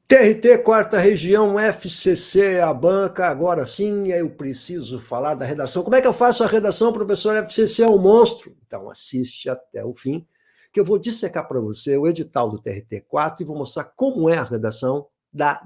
TRT, quarta região, FCC, a banca, agora sim eu preciso falar da redação. Como é que eu faço a redação, professor? FCC é um monstro. Então assiste até o fim, que eu vou dissecar para você o edital do TRT4 e vou mostrar como é a redação da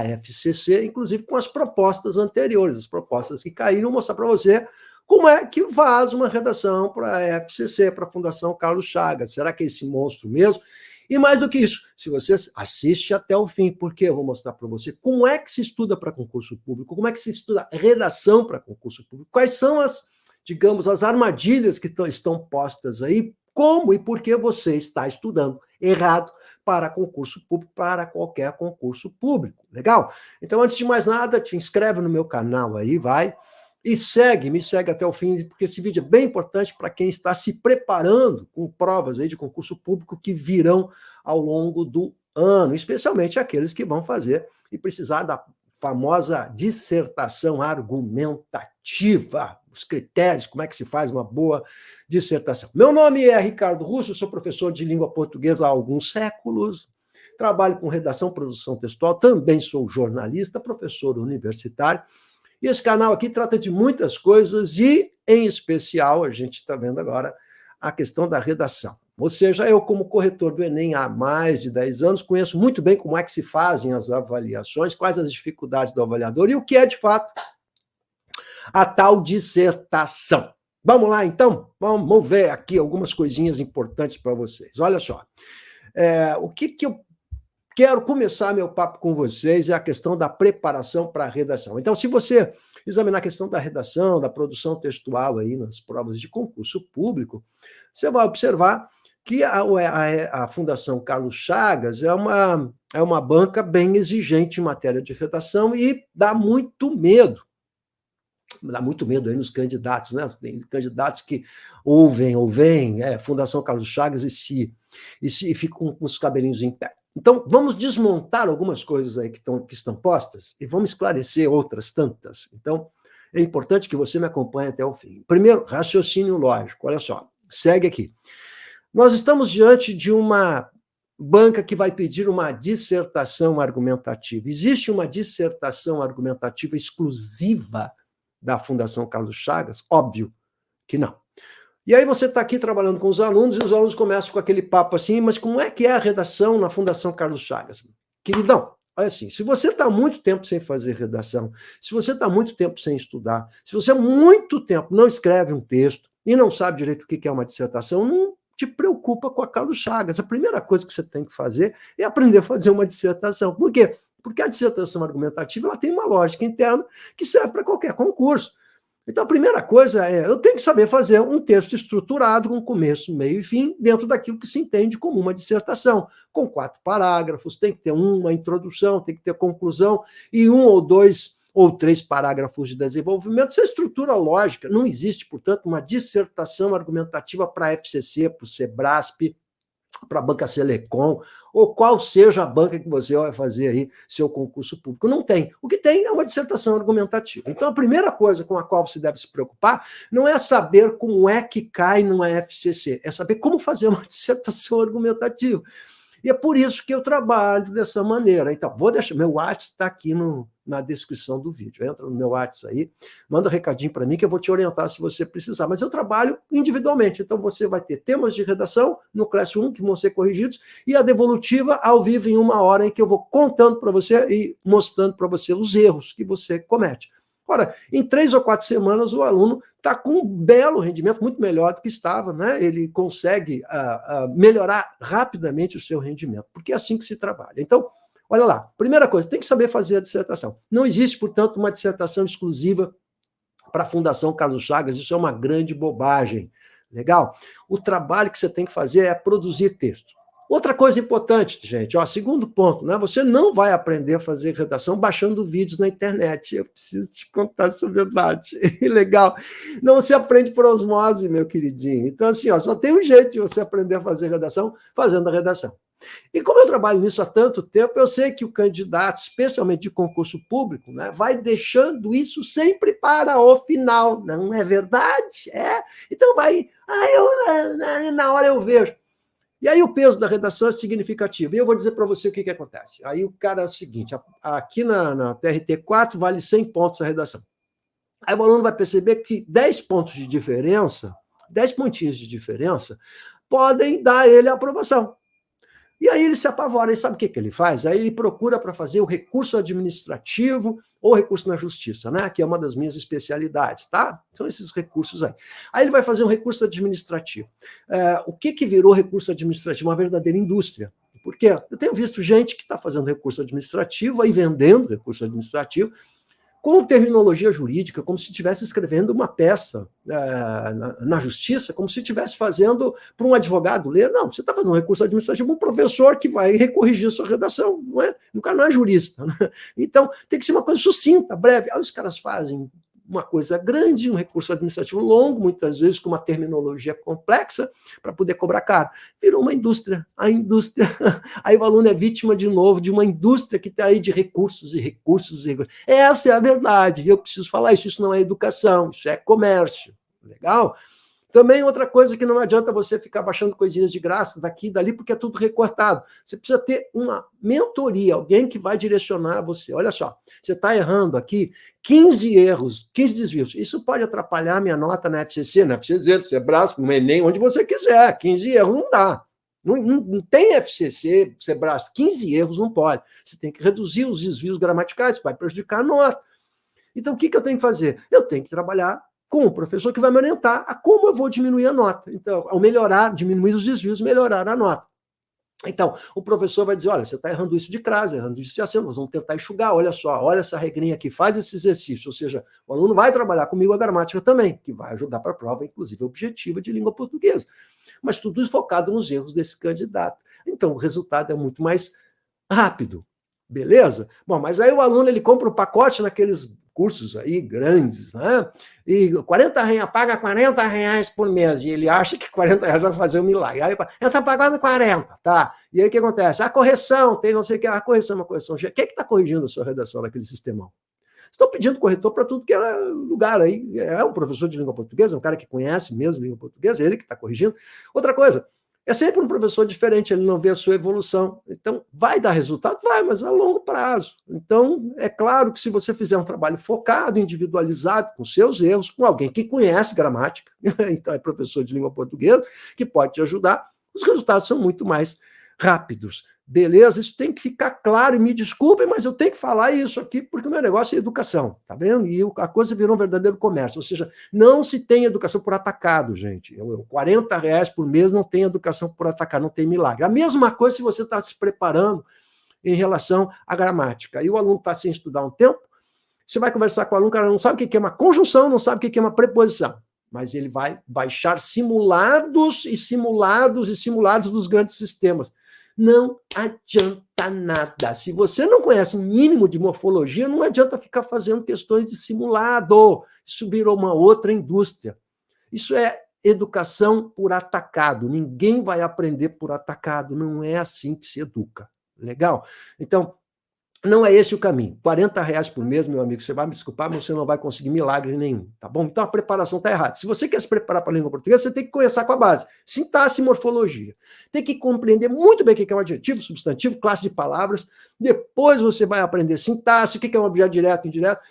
FCC, inclusive com as propostas anteriores, as propostas que caíram, vou mostrar para você como é que faz uma redação para a FCC, para a Fundação Carlos Chagas. Será que é esse monstro mesmo? E mais do que isso, se você assiste até o fim, porque eu vou mostrar para você como é que se estuda para concurso público, como é que se estuda redação para concurso público, quais são as, digamos, as armadilhas que estão postas aí, como e por que você está estudando errado para concurso público, para qualquer concurso público. Legal? Então, antes de mais nada, te inscreve no meu canal aí, vai. E me segue até o fim, porque esse vídeo é bem importante para quem está se preparando com provas aí de concurso público que virão ao longo do ano, especialmente aqueles que vão fazer e precisar da famosa dissertação argumentativa, os critérios, como é que se faz uma boa dissertação. Meu nome é Ricardo Russo, sou professor de língua portuguesa há alguns séculos, trabalho com redação, produção textual, também sou jornalista, professor universitário. E esse canal aqui trata de muitas coisas e, em especial, a gente está vendo agora a questão da redação. Ou seja, eu, como corretor do Enem há mais de 10 anos, conheço muito bem como é que se fazem as avaliações, quais as dificuldades do avaliador e o que é, de fato, a tal dissertação. Vamos lá, então? Vamos ver aqui algumas coisinhas importantes para vocês. Olha só, o que eu quero começar meu papo com vocês é a questão da preparação para a redação. Então, se você examinar a questão da redação, da produção textual aí nas provas de concurso público, você vai observar que a Fundação Carlos Chagas é uma banca bem exigente em matéria de redação e dá muito medo. Dá muito medo aí nos candidatos, né? Tem candidatos que ouvem, Fundação Carlos Chagas e ficam com os cabelinhos em pé. Então, vamos desmontar algumas coisas aí que estão postas e vamos esclarecer outras tantas. Então, é importante que você me acompanhe até o fim. Primeiro, raciocínio lógico. Olha só, segue aqui. Nós estamos diante de uma banca que vai pedir uma dissertação argumentativa. Existe uma dissertação argumentativa exclusiva da Fundação Carlos Chagas? Óbvio que não. E aí você está aqui trabalhando com os alunos e os alunos começam com aquele papo assim, mas como é que é a redação na Fundação Carlos Chagas? Queridão, olha assim, se você está muito tempo sem fazer redação, se você está muito tempo sem estudar, se você há muito tempo não escreve um texto e não sabe direito o que é uma dissertação, não te preocupa com a Carlos Chagas. A primeira coisa que você tem que fazer é aprender a fazer uma dissertação. Por quê? Porque a dissertação argumentativa ela tem uma lógica interna que serve para qualquer concurso. Então, a primeira coisa eu tenho que saber fazer um texto estruturado, com começo, meio e fim, dentro daquilo que se entende como uma dissertação, com 4 parágrafos, tem que ter uma introdução, tem que ter conclusão, e 1 ou 2 ou 3 parágrafos de desenvolvimento. Essa estrutura lógica, não existe, portanto, uma dissertação argumentativa para a FCC, para o SEBRASP, para a banca Selecom, ou qual seja a banca que você vai fazer aí seu concurso público. Não tem. O que tem é uma dissertação argumentativa. Então, a primeira coisa com a qual você deve se preocupar não é saber como é que cai numa FCC, é saber como fazer uma dissertação argumentativa. E é por isso que eu trabalho dessa maneira. Então, vou deixar, meu WhatsApp está aqui na descrição do vídeo. Entra no meu WhatsApp aí, manda um recadinho para mim que eu vou te orientar se você precisar. Mas eu trabalho individualmente, então você vai ter temas de redação no Classroom que vão ser corrigidos e a devolutiva ao vivo em 1 hora em que eu vou contando para você e mostrando para você os erros que você comete. Ora, em 3 ou 4 semanas, o aluno está com um belo rendimento, muito melhor do que estava, né? Ele consegue melhorar rapidamente o seu rendimento, porque é assim que se trabalha. Então, olha lá, primeira coisa, tem que saber fazer a dissertação. Não existe, portanto, uma dissertação exclusiva para a Fundação Carlos Chagas, isso é uma grande bobagem. Legal? O trabalho que você tem que fazer é produzir texto. Outra coisa importante, gente, segundo ponto, né? Você não vai aprender a fazer redação baixando vídeos na internet. Eu preciso te contar essa verdade. Legal. Não se aprende por osmose, meu queridinho. Então, assim, só tem um jeito de você aprender a fazer redação, fazendo a redação. E como eu trabalho nisso há tanto tempo, eu sei que o candidato, especialmente de concurso público, né, vai deixando isso sempre para o final. Não é verdade? Então vai, na hora eu vejo. E aí o peso da redação é significativo. E eu vou dizer para você o que acontece. Aí o cara é o seguinte, aqui na TRT4 vale 100 pontos a redação. Aí o aluno vai perceber que 10 pontos de diferença, 10 pontinhos de diferença, podem dar a ele a aprovação. E aí ele se apavora, e sabe o que ele faz? Aí ele procura para fazer o recurso administrativo ou recurso na justiça, né? Que é uma das minhas especialidades, tá? São esses recursos aí. Aí ele vai fazer um recurso administrativo. O que virou recurso administrativo? Uma verdadeira indústria. Por quê? Eu tenho visto gente que está fazendo recurso administrativo, aí vendendo recurso administrativo, com terminologia jurídica, como se estivesse escrevendo uma peça na justiça, como se estivesse fazendo para um advogado ler. Não, você está fazendo um recurso administrativo para um professor que vai recorrigir a sua redação. Não é? O cara não é jurista. Né? Então, tem que ser uma coisa sucinta, breve. Aí os caras fazem uma coisa grande, um recurso administrativo longo, muitas vezes com uma terminologia complexa, para poder cobrar caro. Virou uma indústria. A indústria. Aí o aluno é vítima, de novo, de uma indústria que está aí de recursos e recursos e recursos. Essa é a verdade. E eu preciso falar isso. Isso não é educação, isso é comércio. Legal? Também outra coisa que não adianta você ficar baixando coisinhas de graça daqui e dali, porque é tudo recortado. Você precisa ter uma mentoria, alguém que vai direcionar você. Olha só, você está errando aqui 15 erros, 15 desvios. Isso pode atrapalhar a minha nota na FCC, na FCZ, no Sebrasco, no Enem, onde você quiser. 15 erros não dá. Não tem FCC, Sebrasco, 15 erros não pode. Você tem que reduzir os desvios gramaticais, vai prejudicar a nota. Então, o que eu tenho que fazer? Eu tenho que trabalhar com o professor que vai me orientar a como eu vou diminuir a nota. Então, ao melhorar, diminuir os desvios, melhorar a nota. Então, o professor vai dizer, olha, você está errando isso de crase, errando isso de acento, nós vamos tentar enxugar, olha só, olha essa regrinha aqui, faz esse exercício, ou seja, o aluno vai trabalhar comigo a gramática também, que vai ajudar para a prova, inclusive, objetiva de língua portuguesa. Mas tudo focado nos erros desse candidato. Então, o resultado é muito mais rápido, beleza? Bom, mas aí o aluno, ele compra um pacote naqueles cursos aí grandes, né? E 40 reais, paga 40 reais por mês, e ele acha que 40 reais vai fazer um milagre. Aí eu estou pagando 40, tá? E aí o que acontece? A correção, tem não sei o que, a correção é uma correção. Quem é que está corrigindo a sua redação naquele sistemão? Estou pedindo corretor para tudo que é lugar aí. É um professor de língua portuguesa, um cara que conhece mesmo língua portuguesa, ele que está corrigindo. Outra coisa, é sempre um professor diferente, ele não vê a sua evolução. Então, vai dar resultado? Vai, mas a longo prazo. Então, é claro que se você fizer um trabalho focado, individualizado, com seus erros, com alguém que conhece gramática, então é professor de língua portuguesa, que pode te ajudar, os resultados são muito mais rápidos. Beleza? Isso tem que ficar claro, e me desculpem, mas eu tenho que falar isso aqui, porque o meu negócio é educação, tá vendo? E a coisa virou um verdadeiro comércio, ou seja, não se tem educação por atacado, gente. 40 reais por mês não tem educação por atacado, não tem milagre. A mesma coisa se você está se preparando em relação à gramática. E o aluno está sem estudar um tempo, você vai conversar com o aluno, o cara não sabe o que é uma conjunção, não sabe o que é uma preposição, mas ele vai baixar simulados e simulados e simulados dos grandes sistemas. Não adianta nada. Se você não conhece um mínimo de morfologia, não adianta ficar fazendo questões de simulado. Isso virou uma outra indústria. Isso é educação por atacado. Ninguém vai aprender por atacado. Não é assim que se educa. Legal? Então, não é esse o caminho. 40 reais por mês, meu amigo, você vai me desculpar, mas você não vai conseguir milagre nenhum, tá bom? Então a preparação está errada. Se você quer se preparar para a língua portuguesa, você tem que começar com a base. Sintaxe e morfologia. Tem que compreender muito bem o que é um adjetivo, substantivo, classe de palavras. Depois você vai aprender sintaxe, o que é um objeto direto e indireto.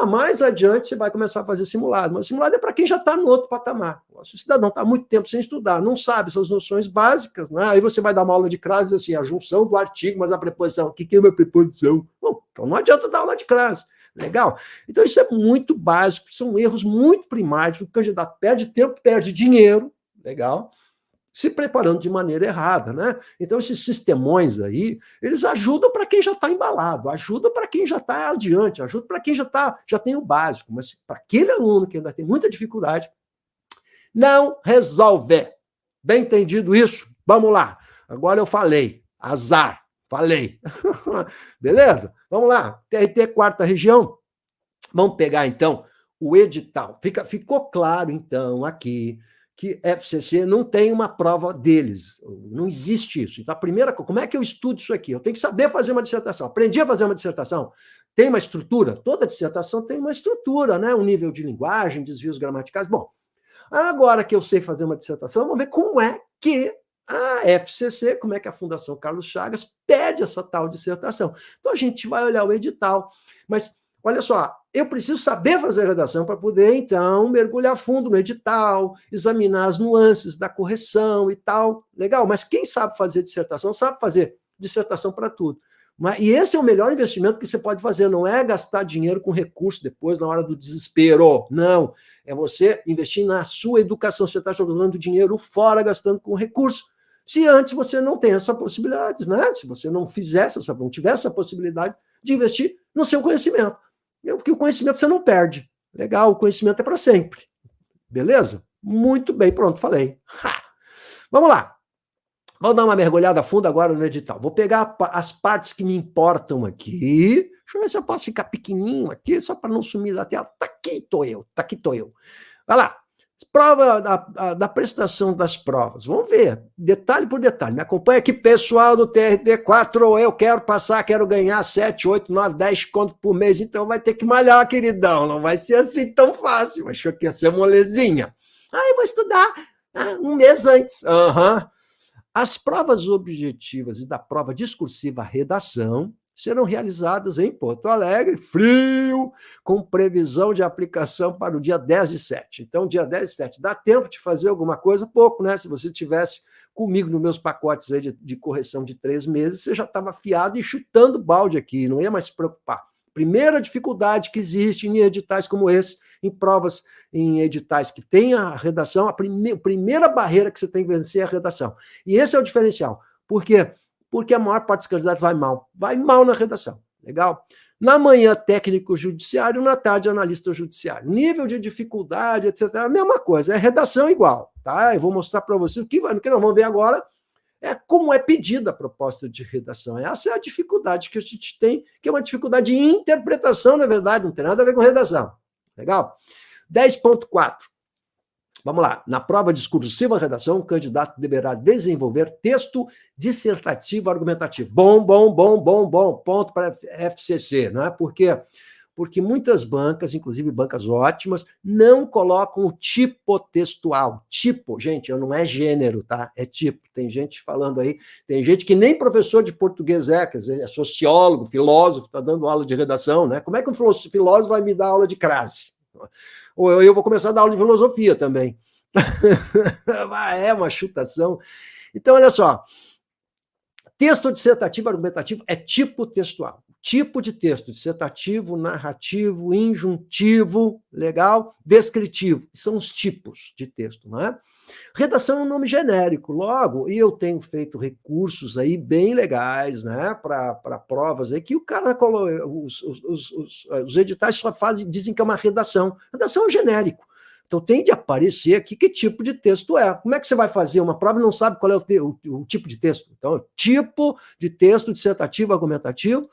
Mais adiante você vai começar a fazer simulado. Mas simulado é para quem já está no outro patamar. Se o cidadão está há muito tempo sem estudar, não sabe essas noções básicas, né? Aí você vai dar uma aula de crase assim, a junção do artigo, mas a preposição, o que é uma preposição? Bom, então não adianta dar aula de crase. Legal? Então isso é muito básico, são erros muito primários, o candidato perde tempo, perde dinheiro, legal? Se preparando de maneira errada, né? Então esses sistemões aí, eles ajudam para quem já está embalado, ajudam para quem já está adiante, ajudam para quem já tem o básico, mas para aquele aluno que ainda tem muita dificuldade, não resolve. Bem entendido isso? Vamos lá. Agora eu falei. Azar. Falei. Beleza? Vamos lá. TRT quarta região. Vamos pegar, então, o edital. Ficou claro, então, aqui, que FCC não tem uma prova deles. Não existe isso. Então, a primeira coisa, como é que eu estudo isso aqui? Eu tenho que saber fazer uma dissertação. Aprendi a fazer uma dissertação. Tem uma estrutura? Toda dissertação tem uma estrutura, né? Um nível de linguagem, desvios gramaticais. Bom, agora que eu sei fazer uma dissertação, vamos ver como é que A FCC, como é que a Fundação Carlos Chagas pede essa tal dissertação. Então, a gente vai olhar o edital. Mas, olha só, eu preciso saber fazer redação para poder, então, mergulhar fundo no edital, examinar as nuances da correção e tal. Legal, mas quem sabe fazer dissertação, sabe fazer dissertação para tudo. E esse é o melhor investimento que você pode fazer, não é gastar dinheiro com recurso depois, na hora do desespero. Não, é você investir na sua educação. Você está jogando dinheiro fora, gastando com recurso. Se antes você não tem essa possibilidade, né? Se você não fizesse, não tivesse essa possibilidade de investir no seu conhecimento. Porque o conhecimento você não perde. Legal, o conhecimento é para sempre. Beleza? Muito bem, pronto, falei. Vamos lá. Vamos dar uma mergulhada a fundo agora no edital. Vou pegar as partes que me importam aqui. Deixa eu ver se eu posso ficar pequenininho aqui, só para não sumir da tela. Tá aqui tô eu. Vai lá. Prova da prestação das provas. Vamos ver, detalhe por detalhe. Me acompanha aqui, pessoal do TRT4. Eu quero passar, quero ganhar 7, 8, 9, 10 conto por mês. Então vai ter que malhar, queridão. Não vai ser assim tão fácil. Achou que ia ser molezinha. Eu vou estudar um mês antes. As provas objetivas e da prova discursiva redação serão realizadas em Porto Alegre, frio, com previsão de aplicação para o dia 10/7. Então, dia 10/7, dá tempo de fazer alguma coisa? Pouco, né? Se você tivesse comigo nos meus pacotes aí de correção de 3 meses, você já estava afiado e chutando balde aqui, não ia mais se preocupar. Primeira dificuldade que existe em editais como esse, em provas, em editais que tem a redação, a primeira barreira que você tem que vencer é a redação. E esse é o diferencial. Por quê? Porque a maior parte dos candidatos vai mal na redação. Legal? Na manhã, técnico judiciário, na tarde, analista judiciário. Nível de dificuldade, etc. A mesma coisa, é redação igual. Tá? Eu vou mostrar para você o que nós vamos ver agora é como é pedida a proposta de redação. Essa é a dificuldade que a gente tem, que é uma dificuldade de interpretação, na verdade, não tem nada a ver com redação. Legal? 10.4. Vamos lá. Na prova discursiva redação, o candidato deverá desenvolver texto dissertativo argumentativo. Bom. Ponto para FCC, não é? Porque muitas bancas, inclusive bancas ótimas, não colocam o tipo textual. Tipo, gente, não é gênero, tá? É tipo. Tem gente falando aí, tem gente que nem professor de português quer dizer, é sociólogo, filósofo, está dando aula de redação, né? Como é que um filósofo vai me dar aula de crase? Ou eu vou começar a dar aula de filosofia também. É uma chutação. Então, olha só. Texto dissertativo argumentativo é tipo textual. Tipo de texto, dissertativo, narrativo, injuntivo, legal, descritivo. São os tipos de texto, não é? Redação é um nome genérico, logo, e eu tenho feito recursos aí bem legais, né, para provas aí, que o cara, os editais só dizem que é uma redação. Redação é um genérico. Então tem de aparecer aqui que tipo de texto é. Como é que você vai fazer uma prova e não sabe qual é o tipo de texto? Então, tipo de texto dissertativo, argumentativo,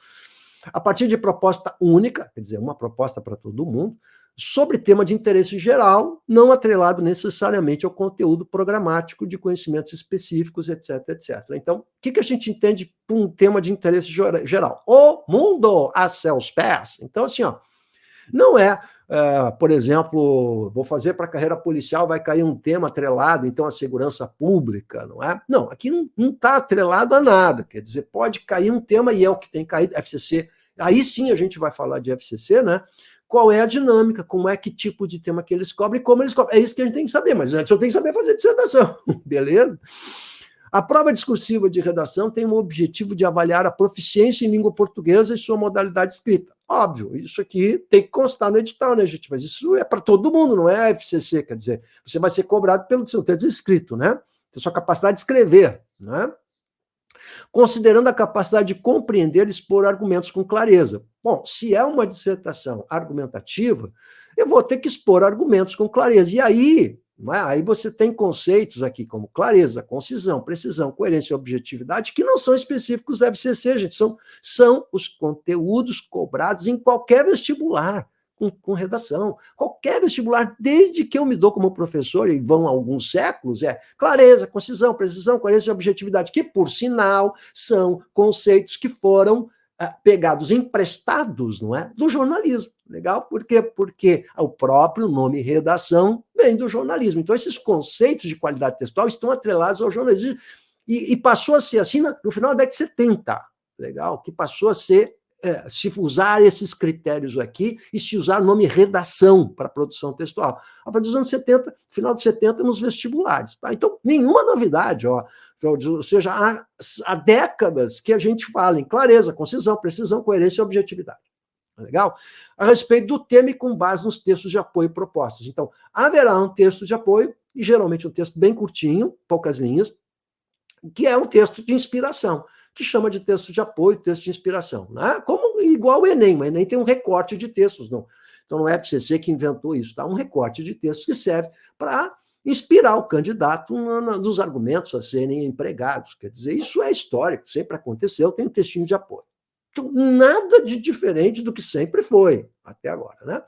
a partir de proposta única, quer dizer, uma proposta para todo mundo, sobre tema de interesse geral, não atrelado necessariamente ao conteúdo programático de conhecimentos específicos, etc, etc. Então, o que a gente entende por um tema de interesse geral? O mundo a seus pés. Então, assim, não é, por exemplo, vou fazer para a carreira policial, vai cair um tema atrelado, então, à segurança pública, não é? Não, aqui não está atrelado a nada, quer dizer, pode cair um tema, e é o que tem caído, FCC, aí sim a gente vai falar de FCC, né? Qual é a dinâmica, como é que tipo de tema que eles cobrem e como eles cobrem. É isso que a gente tem que saber, mas antes eu tenho que saber fazer dissertação, beleza? A prova discursiva de redação tem o objetivo de avaliar a proficiência em língua portuguesa e sua modalidade escrita. Óbvio, isso aqui tem que constar no edital, né, gente? Mas isso é para todo mundo, não é a FCC, quer dizer, você vai ser cobrado pelo seu texto escrito, né? Pela sua capacidade de escrever, né? Considerando a capacidade de compreender e expor argumentos com clareza. Bom, se é uma dissertação argumentativa, eu vou ter que expor argumentos com clareza. E aí você tem conceitos aqui como clareza, concisão, precisão, coerência e objetividade que não são específicos da FCC, gente, são os conteúdos cobrados em qualquer vestibular com redação. Qualquer vestibular, desde que eu me dou como professor, e vão alguns séculos, é clareza, concisão, precisão, coerência e objetividade, que, por sinal, são conceitos que foram pegados, emprestados, não é, do jornalismo. Legal? Por quê? Porque o próprio nome redação vem do jornalismo. Então, esses conceitos de qualidade textual estão atrelados ao jornalismo. E passou a ser assim no final da década de 70, legal? Que passou a ser, se usar esses critérios aqui e se usar o nome redação para produção textual. A partir dos anos 70, final de 70, nos vestibulares. Tá? Então, nenhuma novidade, ó. Ou seja, há décadas que a gente fala em clareza, concisão, precisão, coerência e objetividade. Legal? A respeito do tema e com base nos textos de apoio propostos. Então, haverá um texto de apoio, e geralmente um texto bem curtinho, poucas linhas, que é um texto de inspiração, que chama de texto de apoio, texto de inspiração. Né? Como igual o Enem, mas o Enem tem um recorte de textos, não. Então, não é o FCC que inventou isso, tá? Um recorte de textos que serve para inspirar o candidato nos argumentos a serem empregados. Quer dizer, isso é histórico, sempre aconteceu, tem um textinho de apoio. Então, nada de diferente do que sempre foi, até agora, né?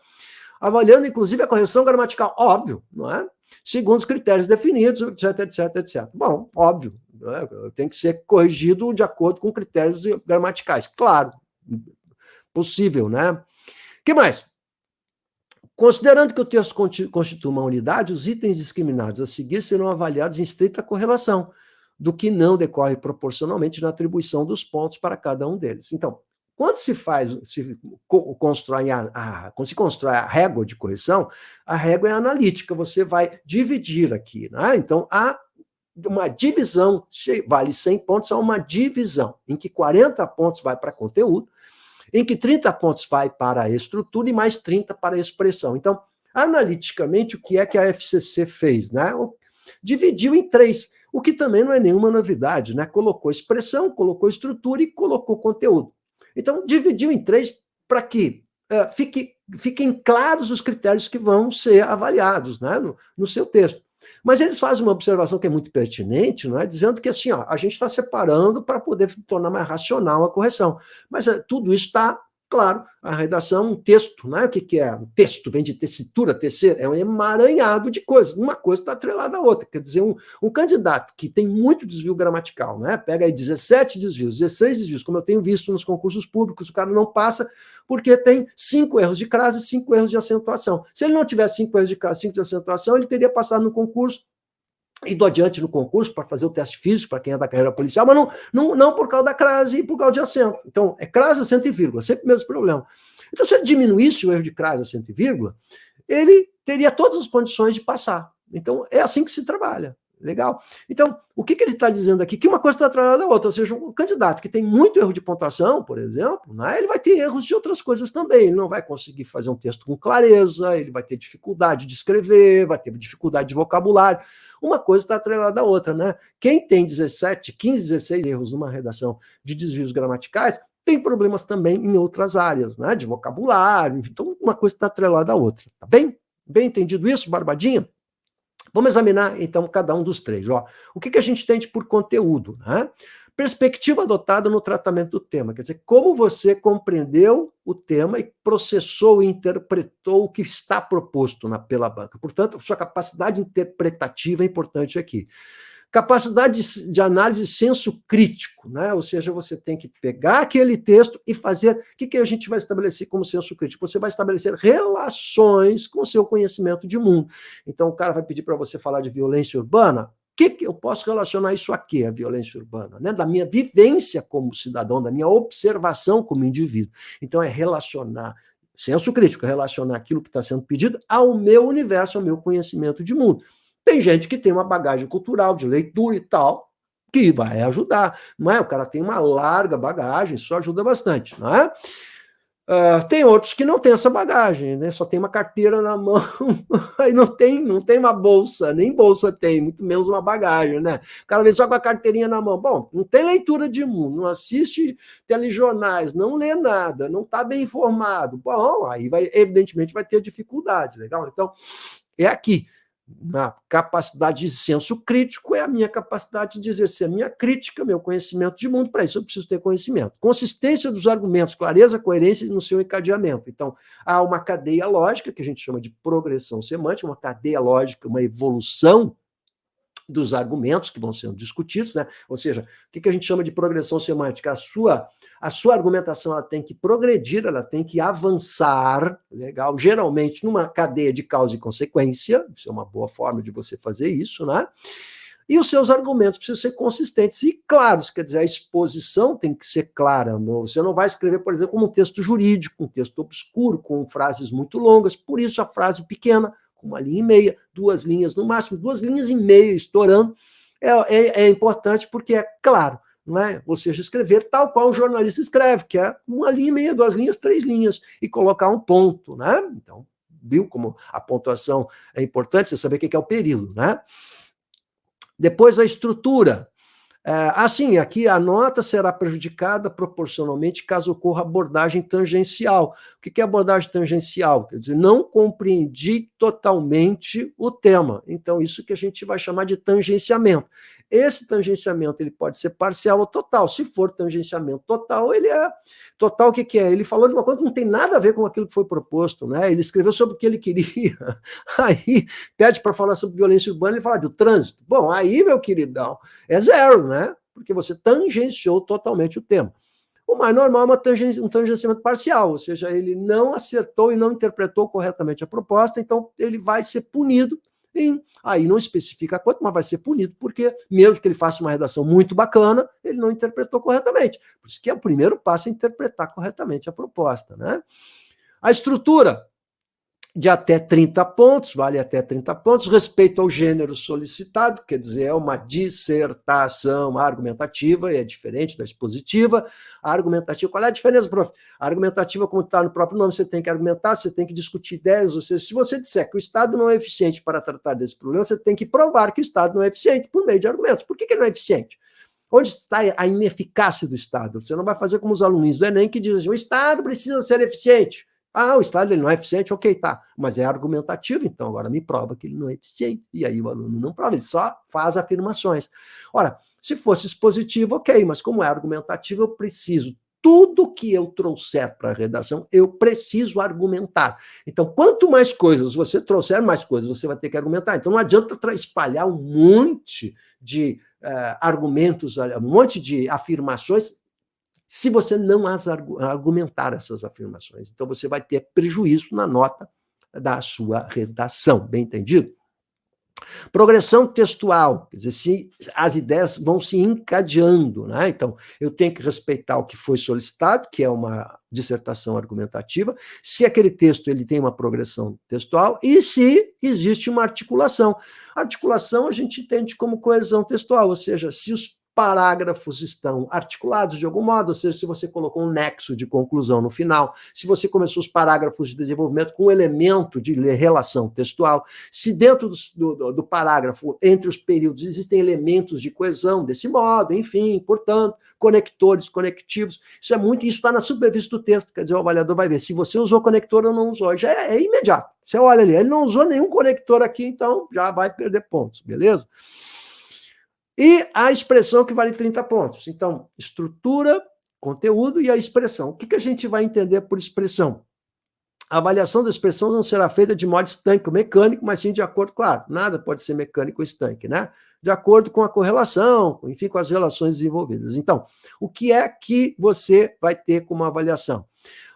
Avaliando, inclusive, a correção gramatical, óbvio, não é? Segundo os critérios definidos, etc, etc, etc. Bom, óbvio, né? Tem que ser corrigido de acordo com critérios gramaticais. Claro, possível, né? O que mais? Considerando que o texto constitui uma unidade, os itens discriminados a seguir serão avaliados em estrita correlação do que não decorre proporcionalmente na atribuição dos pontos para cada um deles. Então, quando se constrói a régua de correção, a régua é analítica, você vai dividir aqui, né? Então, há uma divisão, vale 100 pontos, há uma divisão, em que 40 pontos vai para conteúdo, em que 30 pontos vai para a estrutura e mais 30 para a expressão. Então, analiticamente, o que é que a FCC fez? Né? Dividiu em 3, o que também não é nenhuma novidade, né? Colocou expressão, colocou estrutura e colocou conteúdo. Então, dividiu em 3 para que fiquem claros os critérios que vão ser avaliados, né? no seu texto. Mas eles fazem uma observação que é muito pertinente, não é? Dizendo que assim, ó, a gente está separando para poder tornar mais racional a correção. Mas tudo isso está, claro, a redação, um texto, não é? O que é? Um texto vem de tessitura, tecer, é um emaranhado de coisas. Uma coisa está atrelada à outra. Quer dizer, um candidato que tem muito desvio gramatical, né? Pega aí 17 desvios, 16 desvios, como eu tenho visto nos concursos públicos, o cara não passa porque tem 5 erros de crase e 5 erros de acentuação. Se ele não tivesse 5 erros de crase e 5 de acentuação, ele teria passado no concurso, ido adiante no concurso para fazer o teste físico, para quem é da carreira policial, mas não por causa da crase e por causa de acento. Então, é crase, acento e vírgula, sempre o mesmo problema. Então, se ele diminuísse o erro de crase, acento e vírgula, ele teria todas as condições de passar. Então, é assim que se trabalha. Legal? Então, o que ele está dizendo aqui? Que uma coisa está atrelada à outra, ou seja, um candidato que tem muito erro de pontuação, por exemplo, né, ele vai ter erros de outras coisas também, ele não vai conseguir fazer um texto com clareza, ele vai ter dificuldade de escrever, vai ter dificuldade de vocabulário, uma coisa está atrelada à outra, né? Quem tem 17, 15, 16 erros numa redação de desvios gramaticais, tem problemas também em outras áreas, né, de vocabulário, então uma coisa está atrelada à outra, tá bem? Bem entendido isso, Barbadinha? Vamos examinar, então, cada um dos 3. Ó, o que a gente entende por conteúdo? Né? Perspectiva adotada no tratamento do tema. Quer dizer, como você compreendeu o tema e processou e interpretou o que está proposto pela banca. Portanto, sua capacidade interpretativa é importante aqui. Capacidade de análise senso crítico, né? Ou seja, você tem que pegar aquele texto e fazer... O que a gente vai estabelecer como senso crítico? Você vai estabelecer relações com o seu conhecimento de mundo. Então, o cara vai pedir para você falar de violência urbana. O que eu posso relacionar isso aqui, a violência urbana? Né? Da minha vivência como cidadão, da minha observação como indivíduo. Então, é relacionar... Senso crítico, relacionar aquilo que está sendo pedido ao meu universo, ao meu conhecimento de mundo. Tem gente que tem uma bagagem cultural, de leitura e tal, que vai ajudar, não é? O cara tem uma larga bagagem, isso ajuda bastante, não é? Tem outros que não têm essa bagagem, né? Só tem uma carteira na mão, aí não tem uma bolsa, nem bolsa tem, muito menos uma bagagem, né? O cara vem só com a carteirinha na mão. Bom, não tem leitura de mundo, não assiste telejornais, não lê nada, não está bem informado. Bom, aí evidentemente vai ter dificuldade, legal? Então, é aqui. A capacidade de senso crítico é a minha capacidade de exercer a minha crítica, meu conhecimento de mundo. Para isso eu preciso ter conhecimento. Consistência dos argumentos, clareza, coerência no seu encadeamento. Então, há uma cadeia lógica, que a gente chama de progressão semântica, uma cadeia lógica, uma evolução dos argumentos que vão sendo discutidos, né? Ou seja, o que a gente chama de progressão semântica? A sua argumentação ela tem que progredir, ela tem que avançar, legal? Geralmente numa cadeia de causa e consequência, isso é uma boa forma de você fazer isso, né? E os seus argumentos precisam ser consistentes e claros, quer dizer, a exposição tem que ser clara. Você não vai escrever, por exemplo, um texto jurídico, um texto obscuro, com frases muito longas, por isso a frase pequena, com 1,5 linha, 2 linhas no máximo, 2,5 linhas estourando, é importante porque é claro, não é? Ou seja, escrever tal qual o jornalista escreve, que é 1,5 linha, 2 linhas, 3 linhas, e colocar um ponto, né? Então, viu como a pontuação é importante, você saber o que é o período, né? Depois a estrutura. Assim, aqui a nota será prejudicada proporcionalmente caso ocorra abordagem tangencial. O que é abordagem tangencial? Quer dizer, não compreendi totalmente o tema. Então, isso que a gente vai chamar de tangenciamento. Esse tangenciamento ele pode ser parcial ou total. Se for tangenciamento total, ele é... Total, o que é? Ele falou de uma coisa que não tem nada a ver com aquilo que foi proposto, né? Ele escreveu sobre o que ele queria. Aí, pede para falar sobre violência urbana, ele fala do trânsito. Bom, aí, meu queridão, é zero, né? Porque você tangenciou totalmente o tema. O mais normal é um tangenciamento parcial, ou seja, ele não acertou e não interpretou corretamente a proposta, então ele vai ser punido. Aí não especifica quanto, mas vai ser punido, porque mesmo que ele faça uma redação muito bacana, ele não interpretou corretamente. Por isso que é o primeiro passo é interpretar corretamente a proposta, né? A estrutura de até 30 pontos, vale até 30 pontos, respeito ao gênero solicitado, quer dizer, é uma dissertação argumentativa, é diferente da expositiva. A argumentativa, qual é a diferença, prof? A argumentativa, como está no próprio nome, você tem que argumentar, você tem que discutir ideias, ou seja, se você disser que o Estado não é eficiente para tratar desse problema, você tem que provar que o Estado não é eficiente por meio de argumentos. Por que ele não é eficiente? Onde está a ineficácia do Estado? Você não vai fazer como os alunos do Enem que dizem o Estado precisa ser eficiente. O Estado ele não é eficiente, ok, tá, mas é argumentativo, então agora me prova que ele não é eficiente. E aí o aluno não prova, ele só faz afirmações. Ora, se fosse expositivo, ok, mas como é argumentativo, eu preciso, tudo que eu trouxer para a redação, eu preciso argumentar. Então, quanto mais coisas você trouxer, mais coisas você vai ter que argumentar. Então, não adianta espalhar um monte de argumentos, um monte de afirmações, se você não as argumentar essas afirmações. Então, você vai ter prejuízo na nota da sua redação, bem entendido? Progressão textual, quer dizer, se as ideias vão se encadeando, né? Então, eu tenho que respeitar o que foi solicitado, que é uma dissertação argumentativa, se aquele texto ele tem uma progressão textual e se existe uma articulação. Articulação a gente entende como coesão textual, ou seja, se os parágrafos estão articulados de algum modo, ou seja, se você colocou um nexo de conclusão no final, se você começou os parágrafos de desenvolvimento com um elemento de relação textual, se dentro do parágrafo, entre os períodos, existem elementos de coesão desse modo, enfim, portanto, conectores, conectivos, isso está na superfície do texto, quer dizer, o avaliador vai ver se você usou conector ou não usou, já é imediato, você olha ali, ele não usou nenhum conector aqui, então já vai perder pontos, beleza? E a expressão que vale 30 pontos. Então, estrutura, conteúdo e a expressão. O que a gente vai entender por expressão? A avaliação da expressão não será feita de modo estanque ou mecânico, mas sim de acordo, claro, nada pode ser mecânico ou estanque, né? De acordo com a correlação, enfim, com as relações desenvolvidas. Então, o que é que você vai ter como avaliação?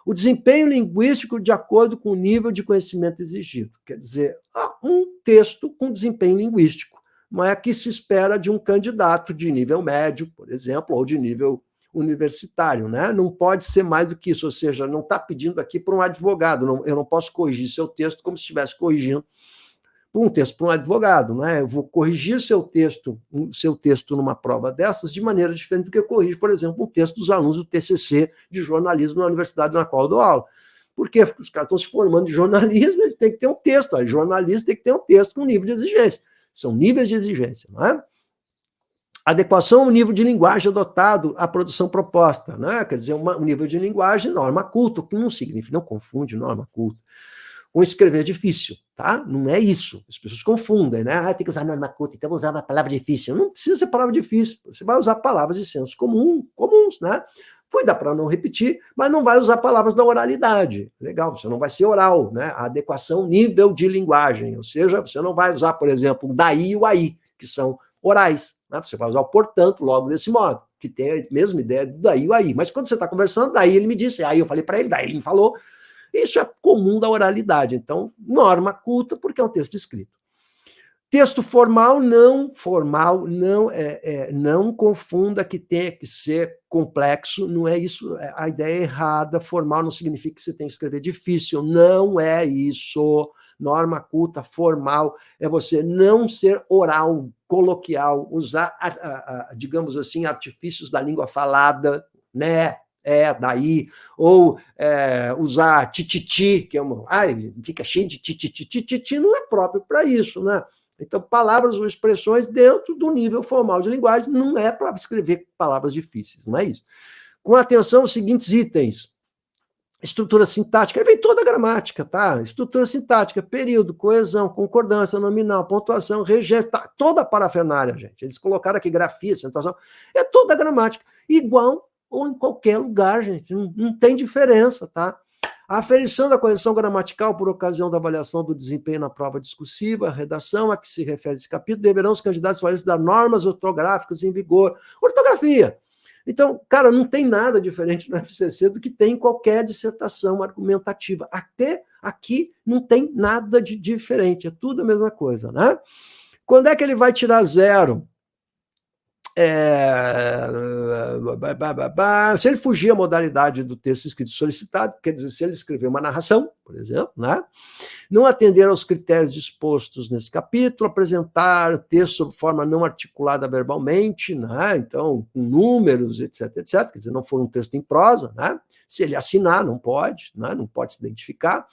O desempenho linguístico de acordo com o nível de conhecimento exigido. Quer dizer, um texto com desempenho linguístico. Mas é que se espera de um candidato de nível médio, por exemplo, ou de nível universitário, né? Não pode ser mais do que isso, ou seja, não está pedindo aqui para um advogado, eu não posso corrigir seu texto como se estivesse corrigindo um texto para um advogado, né? Eu vou corrigir seu texto numa prova dessas de maneira diferente do que eu corrijo, por exemplo, um texto dos alunos do TCC de jornalismo na universidade na qual eu dou aula. Por quê? Porque os caras estão se formando de jornalismo, eles têm que ter um texto, jornalista tem que ter um texto com nível de exigência. São níveis de exigência, não é? Adequação ao nível de linguagem adotado à produção proposta, né? Quer dizer, um nível de linguagem norma culta, que não significa, não confunde norma culta com escrever difícil, tá? Não é isso. As pessoas confundem, né? Tem que usar norma culta, então vou usar uma palavra difícil. Não precisa ser palavra difícil, você vai usar palavras de senso comuns, né? Cuida para não repetir, mas não vai usar palavras da oralidade. Legal, você não vai ser oral, né? A adequação nível de linguagem, ou seja, você não vai usar, por exemplo, o daí e o aí. que são orais. Né? Você vai usar o portanto logo desse modo, que tem a mesma ideia do daí e o aí. Mas quando você está conversando, daí ele me disse, aí eu falei para ele, daí ele me falou. Isso é comum da oralidade. Então, norma culta, porque é um texto escrito. Texto formal, não confunda que tenha que ser complexo, não é isso, a ideia é errada. Formal não significa que você tem que escrever difícil, não é isso. Norma culta, formal, é você não ser oral, coloquial, usar, digamos assim, artifícios da língua falada, né? Daí, ou usar tititi, que é fica cheio de tititi, não é próprio para isso, né? Então, palavras ou expressões dentro do nível formal de linguagem não é para escrever palavras difíceis, não é isso. Com atenção aos seguintes itens. Estrutura sintática, aí vem toda a gramática, tá? Estrutura sintática, período, coesão, concordância, nominal, pontuação, regência, tá? Toda a parafernália, gente. Eles colocaram aqui grafia, acentuação, é toda a gramática. Igual ou em qualquer lugar, gente. Não tem diferença, tá? A aferição da correção gramatical por ocasião da avaliação do desempenho na prova discursiva, a redação a que se refere esse capítulo, deverão os candidatos esclarecer das normas ortográficas em vigor. Ortografia. Então, cara, não tem nada diferente no FCC do que tem em qualquer dissertação argumentativa. Até aqui não tem nada de diferente, é tudo a mesma coisa, né? Quando é que ele vai tirar zero? Se ele fugir a modalidade do texto escrito solicitado, quer dizer, se ele escrever uma narração, por exemplo, né? Não atender aos critérios dispostos nesse capítulo, apresentar o texto sob forma não articulada verbalmente, né? Então, com números, etc, etc, quer dizer, não for um texto em prosa, né? Se ele assinar, não pode, né? Não pode se identificar.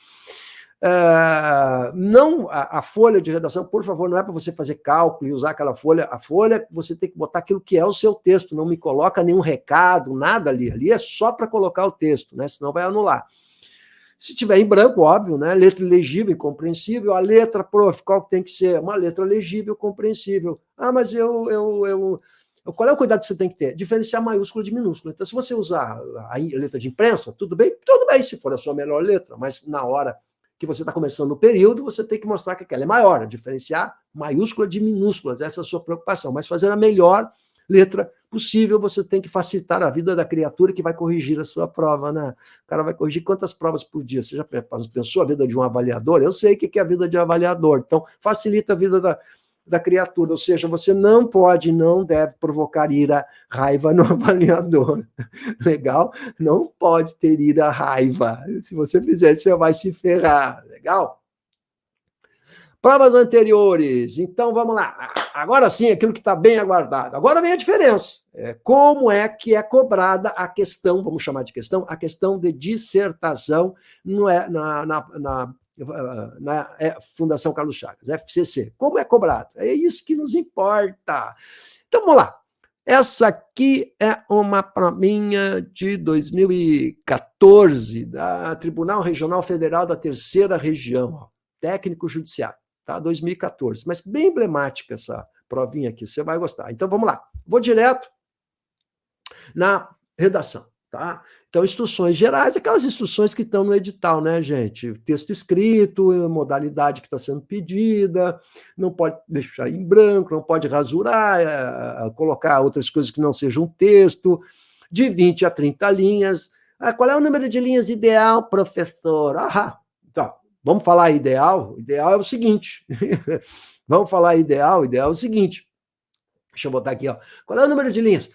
Não, a folha de redação, por favor, não é para você fazer cálculo e usar aquela folha. A folha, você tem que botar aquilo que é o seu texto, não me coloca nenhum recado, nada ali. Ali é só para colocar o texto, né? Senão vai anular. Se tiver em branco, óbvio, né? Letra legível e compreensível. A letra, prof, qual que tem que ser? Uma letra legível e compreensível. Mas qual é o cuidado que você tem que ter? Diferenciar maiúsculo de minúsculo. Então, se você usar a letra de imprensa, tudo bem? Tudo bem, se for a sua melhor letra, mas na hora que você está começando o período, você tem que mostrar que aquela é maior, diferenciar maiúscula de minúsculas, essa é a sua preocupação, mas fazer a melhor letra possível, você tem que facilitar a vida da criatura que vai corrigir a sua prova, né? O cara vai corrigir quantas provas por dia? Você já pensou a vida de um avaliador? Eu sei o que é a vida de avaliador, então facilita a vida da criatura, ou seja, você não pode, não deve provocar ira, raiva no avaliador. Legal? Não pode ter ira, raiva. Se você fizer, você vai se ferrar. Legal? Provas anteriores. Então, vamos lá. Agora sim, aquilo que está bem aguardado. Agora vem a diferença. Como é que é cobrada a questão, vamos chamar de questão, a questão de dissertação na Fundação Carlos Chagas, FCC. Como é cobrado? É isso que nos importa. Então, vamos lá. Essa aqui é uma provinha de 2014, da Tribunal Regional Federal da Terceira Região, técnico judiciário, tá? 2014. Mas bem emblemática essa provinha aqui, você vai gostar. Então, vamos lá. Vou direto na redação, tá? Então, instruções gerais, aquelas instruções que estão no edital, né, gente? Texto escrito, modalidade que está sendo pedida, não pode deixar em branco, não pode rasurar, colocar outras coisas que não sejam texto, de 20 a 30 linhas. Qual é o número de linhas ideal, professor? Tá, vamos falar ideal? Ideal é o seguinte. Vamos falar ideal? Ideal é o seguinte. Deixa eu botar aqui, ó. Qual é o número de linhas?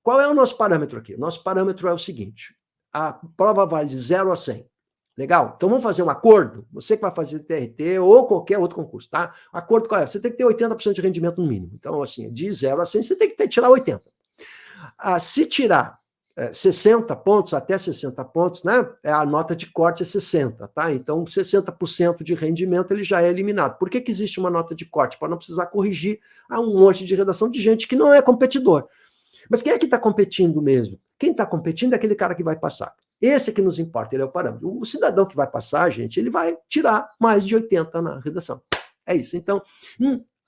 Qual é o nosso parâmetro aqui? O nosso parâmetro é o seguinte, a prova vale de 0 a 100. Legal? Então vamos fazer um acordo? Você que vai fazer TRT ou qualquer outro concurso, tá? Acordo qual é? Você tem que ter 80% de rendimento no mínimo. Então, assim, de 0 a 100, você tem que tirar 80. Se tirar 60 pontos, até 60 pontos, né? A nota de corte é 60, tá? Então, 60% de rendimento ele já é eliminado. Por que existe uma nota de corte? Para não precisar corrigir um monte de redação de gente que não é competidor. Mas quem é que está competindo mesmo? Quem está competindo é aquele cara que vai passar. Esse é que nos importa, ele é o parâmetro. O cidadão que vai passar, gente, ele vai tirar mais de 80 na redação. É isso. Então,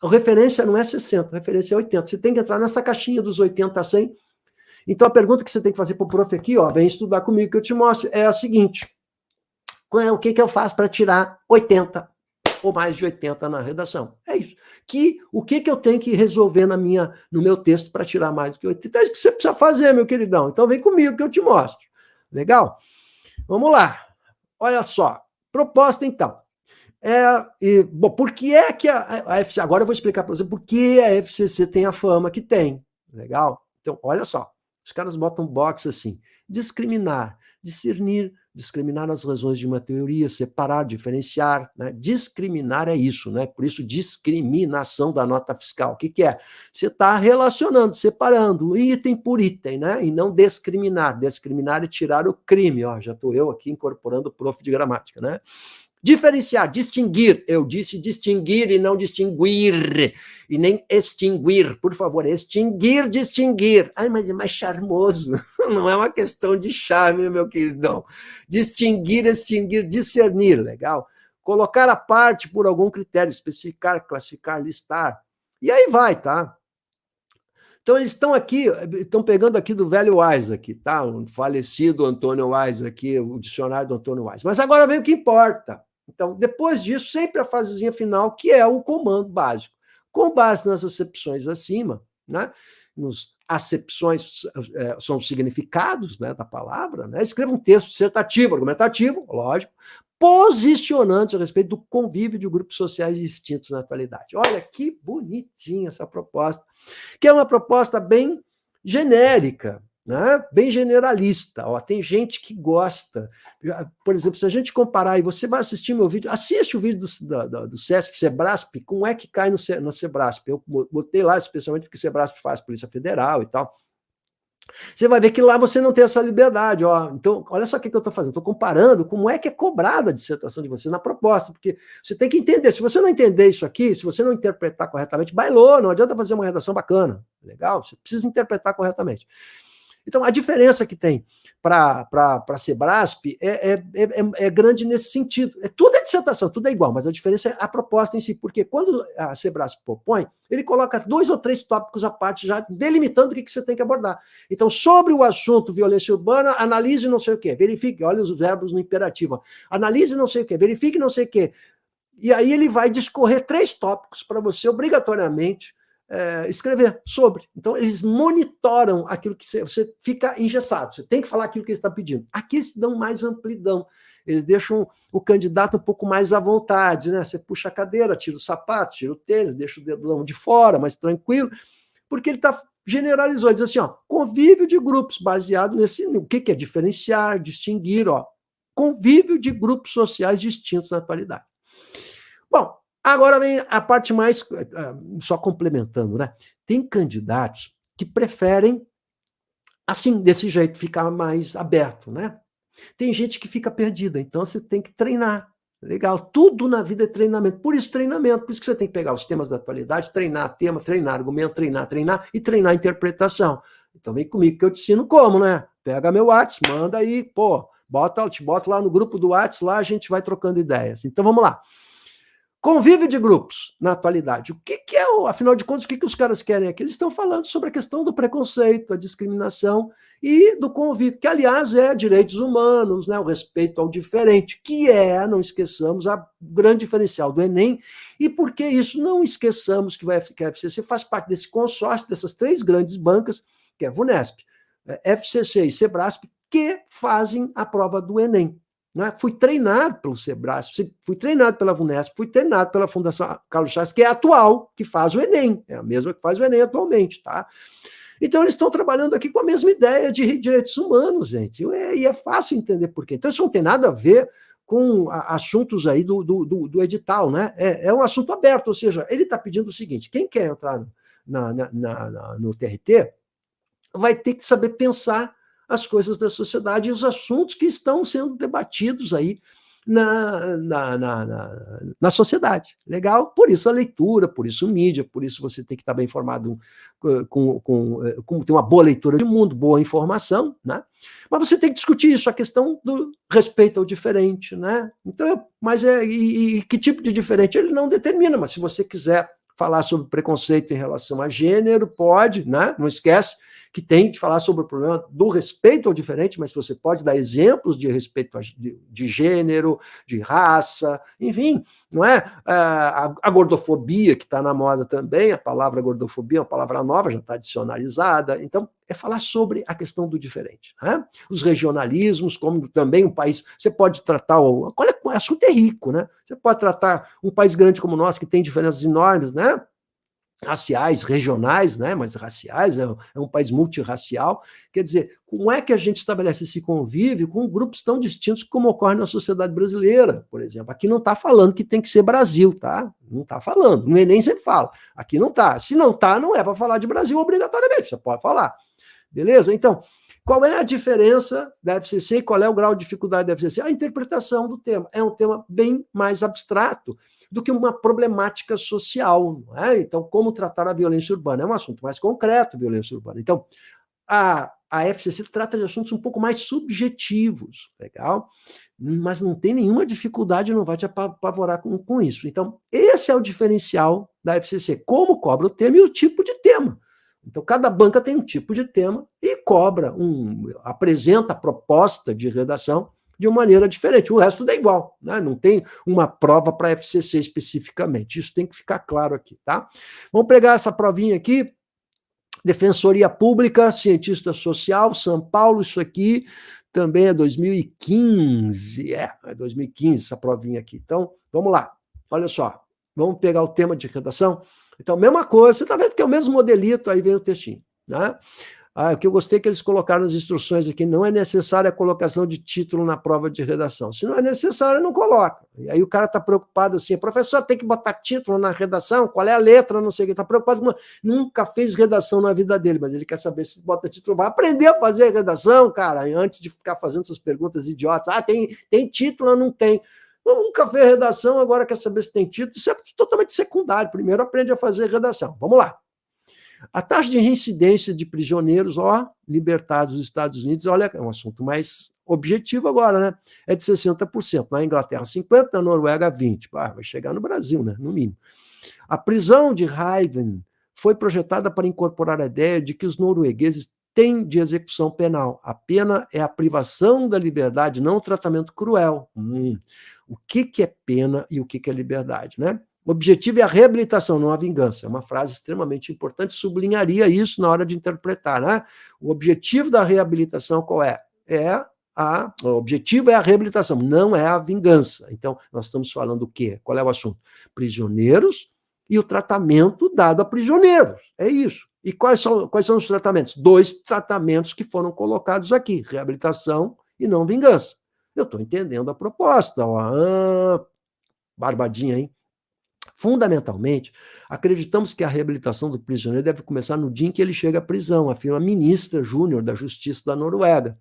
a referência não é 60, a referência é 80. Você tem que entrar nessa caixinha dos 80 a 100. Então, a pergunta que você tem que fazer para o prof aqui, ó, vem estudar comigo que eu te mostro, é a seguinte. O que eu faço para tirar 80 ou mais de 80 na redação. É isso. O que eu tenho que resolver no meu texto para tirar mais do que 80? É isso que você precisa fazer, meu queridão. Então vem comigo que eu te mostro. Legal? Vamos lá. Olha só. Proposta, então. Bom, por que é que a FCC... Agora eu vou explicar para você por que a FCC tem a fama que tem. Legal? Então, olha só. Os caras botam box assim. Discriminar, discernir, discriminar as razões de uma teoria, separar, diferenciar, né? Discriminar é isso, né? Por isso, discriminação da nota fiscal. O que é? Você está relacionando, separando item por item, né? E não discriminar. Discriminar é tirar o crime. Ó, já estou eu aqui incorporando o prof de gramática, né? Diferenciar, distinguir. Eu disse distinguir e não distinguir. E nem extinguir. Por favor, extinguir, distinguir. Ai, mas é mais charmoso. Não é uma questão de charme, meu queridão. Distinguir, extinguir, discernir. Legal? Colocar a parte por algum critério, especificar, classificar, listar. E aí vai, tá? Então, eles estão aqui, estão pegando aqui do velho Wise aqui, tá? O falecido Antônio Wise aqui, o dicionário do Antônio Wise. Mas agora vem o que importa. Então, depois disso, sempre a fasezinha final, que é o comando básico. Com base nas acepções acima, né? Acepções são os significados, né, da palavra, né? Escreva um texto dissertativo, argumentativo, lógico, posicionando-se a respeito do convívio de grupos sociais distintos na atualidade. Olha que bonitinha essa proposta, que é uma proposta bem genérica, né? Bem generalista. Ó, tem gente que gosta. Por exemplo, se a gente comparar, e você vai assistir meu vídeo, assiste o vídeo do SESC, Sebrasp, como é que cai no Sebrasp. Eu botei lá especialmente porque Sebrasp faz Polícia Federal e tal. Você vai ver que lá você não tem essa liberdade. Ó. Então, olha só o que eu estou fazendo. Estou comparando como é que é cobrada a dissertação de você na proposta, porque você tem que entender. Se você não entender isso aqui, se você não interpretar corretamente, bailou, não adianta fazer uma redação bacana. Legal? Você precisa interpretar corretamente. Então, a diferença que tem para a Sebrasp é grande nesse sentido. Tudo é dissertação, tudo é igual, mas a diferença é a proposta em si, porque quando a Sebrasp propõe, ele coloca 2 ou 3 tópicos à parte, já delimitando o que você tem que abordar. Então, sobre o assunto violência urbana, analise não sei o quê, verifique, olha os verbos no imperativo, analise não sei o quê, verifique não sei o quê. E aí ele vai discorrer 3 tópicos para você, obrigatoriamente, escrever sobre. Então, eles monitoram aquilo que você fica engessado. Você tem que falar aquilo que ele está pedindo. Aqui eles dão mais amplidão. Eles deixam o candidato um pouco mais à vontade, né? Você puxa a cadeira, tira o sapato, tira o tênis, deixa o dedão de fora, mais tranquilo, porque ele generalizou. Ele diz assim, ó, convívio de grupos baseado nesse... O que é diferenciar, distinguir, ó. Convívio de grupos sociais distintos na atualidade. Bom, agora vem a parte mais, só complementando, né? Tem candidatos que preferem, assim, desse jeito, ficar mais aberto, né? Tem gente que fica perdida, então você tem que treinar. Legal, tudo na vida é treinamento. Por isso, treinamento. Por isso que você tem que pegar os temas da atualidade, treinar tema, treinar argumento, treinar e treinar interpretação. Então vem comigo que eu te ensino como, né? Pega meu WhatsApp, manda aí, pô, te boto lá no grupo do WhatsApp, lá a gente vai trocando ideias. Então vamos lá. Convívio de grupos na atualidade. O que é, afinal de contas, o que os caras querem aqui? Eles estão falando sobre a questão do preconceito, a discriminação e do convívio, que, aliás, é direitos humanos, né? O respeito ao diferente, que não esqueçamos, a grande diferencial do Enem. E por que isso? Não esqueçamos que a FCC faz parte desse consórcio, dessas 3 grandes bancas, que é a VUNESP, FCC e Sebrasp, que fazem a prova do Enem. Né? Fui treinado pelo Sebrasp, fui treinado pela VUNESP, fui treinado pela Fundação Carlos Chagas, que é a atual, que faz o Enem, é a mesma que faz o Enem atualmente, tá? Então, eles estão trabalhando aqui com a mesma ideia de direitos humanos, gente, e é fácil entender por quê. Então, isso não tem nada a ver com assuntos aí do edital, né? É um assunto aberto, ou seja, ele está pedindo o seguinte, quem quer entrar no TRT vai ter que saber pensar as coisas da sociedade e os assuntos que estão sendo debatidos aí na sociedade. Legal? Por isso a leitura, por isso mídia, por isso você tem que estar bem informado, ter uma boa leitura de mundo, boa informação, né? Mas você tem que discutir isso, a questão do respeito ao diferente, né? Então, e que tipo de diferente? Ele não determina, mas se você quiser falar sobre preconceito em relação a gênero, pode, né? Não esquece que tem de falar sobre o problema do respeito ao diferente, mas você pode dar exemplos de respeito de gênero, de raça, enfim, não é? A gordofobia, que está na moda também, a palavra gordofobia é uma palavra nova, já está dicionarizada, então é falar sobre a questão do diferente, né? Os regionalismos, como também um país, você pode tratar, olha, o assunto é rico, né? Você pode tratar um país grande como o nosso, que tem diferenças enormes, né? Raciais, regionais, né, mas raciais, é um país multirracial. Quer dizer, como é que a gente estabelece esse convívio com grupos tão distintos como ocorre na sociedade brasileira, por exemplo? Aqui não está falando que tem que ser Brasil, tá? Não está falando, no Enem sempre fala. Aqui não está. Se não está, não é para falar de Brasil obrigatoriamente, você pode falar. Beleza? Então, qual é a diferença da FCC e qual é o grau de dificuldade da FCC? A interpretação do tema. É um tema bem mais abstrato do que uma problemática social. Não é? Então, como tratar a violência urbana? É um assunto mais concreto, violência urbana. Então, a FCC trata de assuntos um pouco mais subjetivos, legal? Mas não tem nenhuma dificuldade, não vai te apavorar com isso. Então, esse é o diferencial da FCC, como cobra o tema e o tipo de tema. Então, cada banca tem um tipo de tema e cobra, apresenta a proposta de redação de uma maneira diferente. O resto é igual, né? Não tem uma prova para a FCC especificamente. Isso tem que ficar claro aqui, tá? Vamos pegar essa provinha aqui. Defensoria Pública, Cientista Social, São Paulo, isso aqui também é 2015. É 2015 essa provinha aqui. Então, vamos lá. Olha só. Vamos pegar o tema de redação. Então, mesma coisa, você está vendo que é o mesmo modelito, aí vem o textinho, né? O que eu gostei que eles colocaram nas instruções aqui, não é necessária a colocação de título na prova de redação. Se não é necessário, não coloca. E aí o cara está preocupado assim, professor, tem que botar título na redação? Qual é a letra? Não sei o que. Está preocupado com nunca fez redação na vida dele, mas ele quer saber se bota título. Vai aprender a fazer redação, cara, antes de ficar fazendo essas perguntas idiotas. Tem título ou não tem? Nunca fez redação, agora quer saber se tem título. Isso é totalmente secundário. Primeiro aprende a fazer redação. Vamos lá. A taxa de reincidência de prisioneiros, libertados dos Estados Unidos, olha, é um assunto mais objetivo agora, né? É de 60%. Na Inglaterra, 50%, na Noruega, 20%. Vai chegar no Brasil, né? No mínimo. A prisão de Hayden foi projetada para incorporar a ideia de que os noruegueses têm de execução penal. A pena é a privação da liberdade, não o tratamento cruel. O que é pena e o que é liberdade, né? O objetivo é a reabilitação, não a vingança. É uma frase extremamente importante, sublinharia isso na hora de interpretar, né? O objetivo da reabilitação qual é? O objetivo é a reabilitação, não é a vingança. Então, nós estamos falando o quê? Qual é o assunto? Prisioneiros e o tratamento dado a prisioneiros. É isso. E quais são os tratamentos? 2 tratamentos que foram colocados aqui, reabilitação e não vingança. Eu estou entendendo a proposta. Barbadinha, hein? Fundamentalmente, acreditamos que a reabilitação do prisioneiro deve começar no dia em que ele chega à prisão, afirma a ministra júnior da Justiça da Noruega.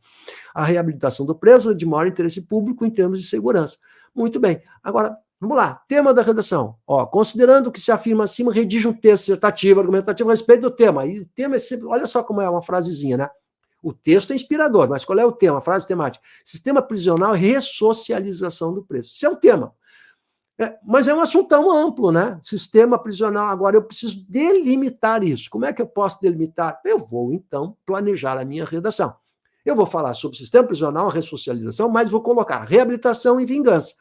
A reabilitação do preso é de maior interesse público em termos de segurança. Muito bem. Agora, vamos lá. Tema da redação. Considerando o que se afirma acima, redija um texto dissertativo, argumentativo a respeito do tema. E o tema é sempre... Olha só como é uma frasezinha, né? O texto é inspirador, mas qual é o tema? A frase temática. Sistema prisional e ressocialização do preso. Esse é o tema. Mas é um assunto tão amplo, né? Sistema prisional. Agora, eu preciso delimitar isso. Como é que eu posso delimitar? Eu vou, então, planejar a minha redação. Eu vou falar sobre sistema prisional, ressocialização, mas vou colocar reabilitação e vingança.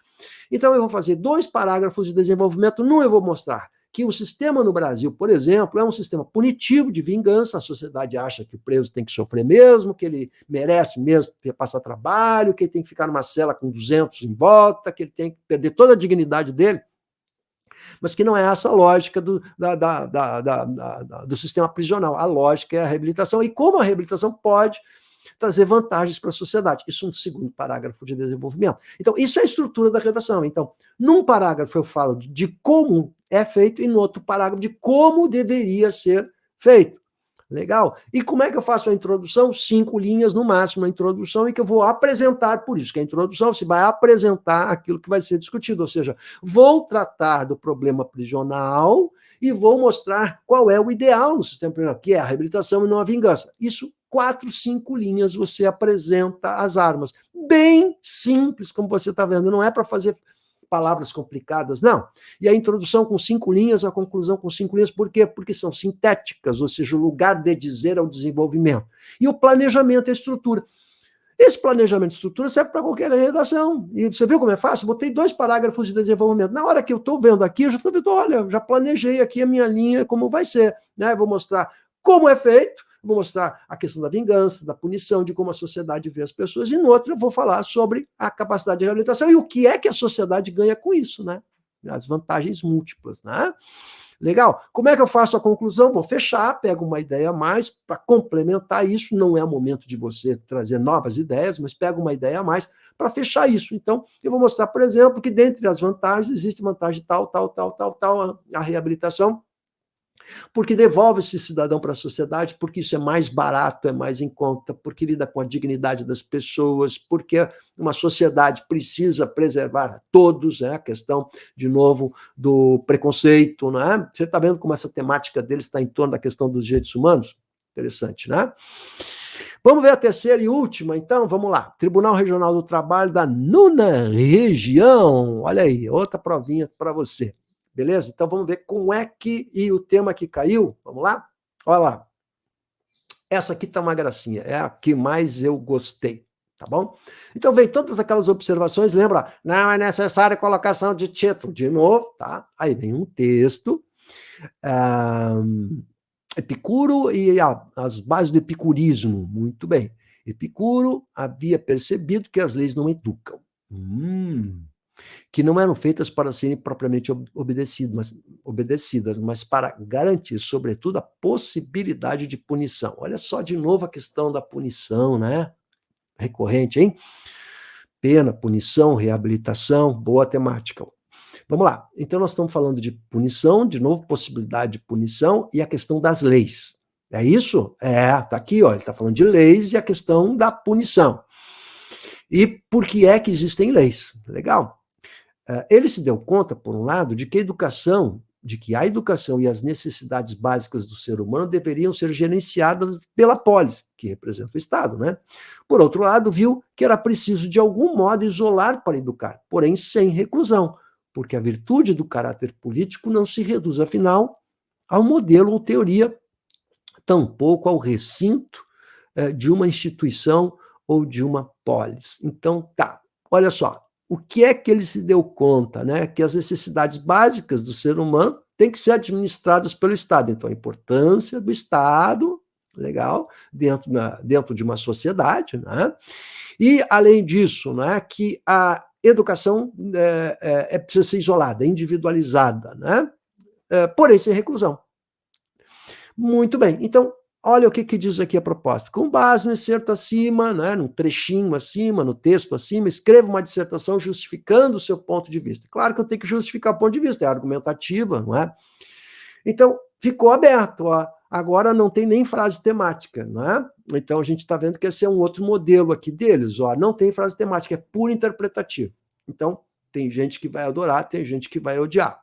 Então, eu vou fazer 2 parágrafos de desenvolvimento. Num, eu vou mostrar que o sistema no Brasil, por exemplo, é um sistema punitivo de vingança. A sociedade acha que o preso tem que sofrer mesmo, que ele merece mesmo passar trabalho, que ele tem que ficar numa cela com 200 em volta, que ele tem que perder toda a dignidade dele, mas que não é essa a lógica do sistema prisional. A lógica é a reabilitação. E como a reabilitação pode trazer vantagens para a sociedade. Isso no segundo parágrafo de desenvolvimento. Então, isso é a estrutura da redação. Então, num parágrafo eu falo de como é feito e no outro parágrafo de como deveria ser feito. Legal? E como é que eu faço a introdução? 5 linhas no máximo a introdução e que eu vou apresentar, por isso que a introdução você vai apresentar aquilo que vai ser discutido, ou seja, vou tratar do problema prisional e vou mostrar qual é o ideal no sistema prisional, que é a reabilitação e não a vingança. Isso 4, 5 linhas você apresenta as armas. Bem simples, como você está vendo. Não é para fazer palavras complicadas, não. E a introdução com 5 linhas, a conclusão com 5 linhas, por quê? Porque são sintéticas, ou seja, o lugar de dizer é o desenvolvimento. E o planejamento é a estrutura. Esse planejamento de estrutura serve para qualquer redação. E você viu como é fácil? Botei 2 parágrafos de desenvolvimento. Na hora que eu estou vendo aqui, eu já estou vendo, olha, já planejei aqui a minha linha, como vai ser. Né? Vou mostrar como é feito, vou mostrar a questão da vingança, da punição, de como a sociedade vê as pessoas, e no outro eu vou falar sobre a capacidade de reabilitação e o que é que a sociedade ganha com isso, né? As vantagens múltiplas, né? Legal? Como é que eu faço a conclusão? Vou fechar, pego uma ideia a mais para complementar isso. Não é o momento de você trazer novas ideias, mas pego uma ideia a mais para fechar isso. Então, eu vou mostrar, por exemplo, que dentre as vantagens, existe vantagem tal, a reabilitação, porque devolve esse cidadão para a sociedade, porque isso é mais barato, é mais em conta, porque lida com a dignidade das pessoas, porque uma sociedade precisa preservar todos, a questão, de novo, do preconceito, né? Você está vendo como essa temática deles está em torno da questão dos direitos humanos? Interessante, né? Vamos ver a terceira e última, então, vamos lá. Tribunal Regional do Trabalho da 9ª Região. Olha aí, outra provinha para você. Beleza? Então vamos ver como é que... E o tema que caiu, vamos lá? Olha lá. Essa aqui tá uma gracinha, é a que mais eu gostei, tá bom? Então vem todas aquelas observações, lembra? Não é necessária colocação de título, de novo, tá? Aí vem um texto, Epicuro e as bases do epicurismo, muito bem. Epicuro havia percebido que as leis não educam. Que não eram feitas para serem propriamente obedecidas, mas para garantir, sobretudo, a possibilidade de punição. Olha só de novo a questão da punição, né? Recorrente, hein? Pena, punição, reabilitação, boa temática. Vamos lá. Então, nós estamos falando de punição, de novo, possibilidade de punição e a questão das leis. É isso? Tá aqui, ó, ele está falando de leis e a questão da punição. E por que é que existem leis? Legal. Ele se deu conta, por um lado, de que a educação e as necessidades básicas do ser humano deveriam ser gerenciadas pela polis, que representa o Estado, né? Por outro lado, viu que era preciso, de algum modo, isolar para educar, porém sem reclusão, porque a virtude do caráter político não se reduz, afinal, ao modelo ou teoria, tampouco ao recinto de uma instituição ou de uma polis. Então, olha só. O que é que ele se deu conta, né? Que as necessidades básicas do ser humano têm que ser administradas pelo Estado. Então, a importância do Estado, legal, dentro de uma sociedade, né? E, além disso, né, que a educação precisa ser isolada, individualizada, né? Porém, sem reclusão. Muito bem. Então, olha o que diz aqui a proposta. Com base no excerto acima, né, no trechinho acima, no texto acima, escreva uma dissertação justificando o seu ponto de vista. Claro que eu tenho que justificar o ponto de vista, é argumentativa, não é? Então, ficou aberto, ó. Agora não tem nem frase temática, não é? Então, a gente está vendo que esse é um outro modelo aqui deles, ó. Não tem frase temática, é puro interpretativo. Então, tem gente que vai adorar, tem gente que vai odiar.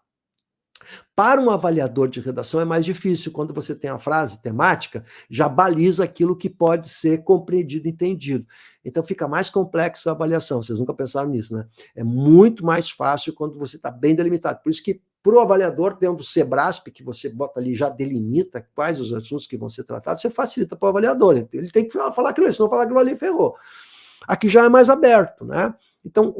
Para um avaliador de redação é mais difícil, quando você tem a frase temática, já baliza aquilo que pode ser compreendido e entendido. Então fica mais complexa a avaliação, vocês nunca pensaram nisso, né? É muito mais fácil quando você está bem delimitado. Por isso que, para o avaliador, dentro do Sebrasp, que você bota ali, já delimita quais os assuntos que vão ser tratados, você facilita para o avaliador. Ele tem que falar aquilo ali, se não falar aquilo ali, ferrou. Aqui já é mais aberto, né? Então,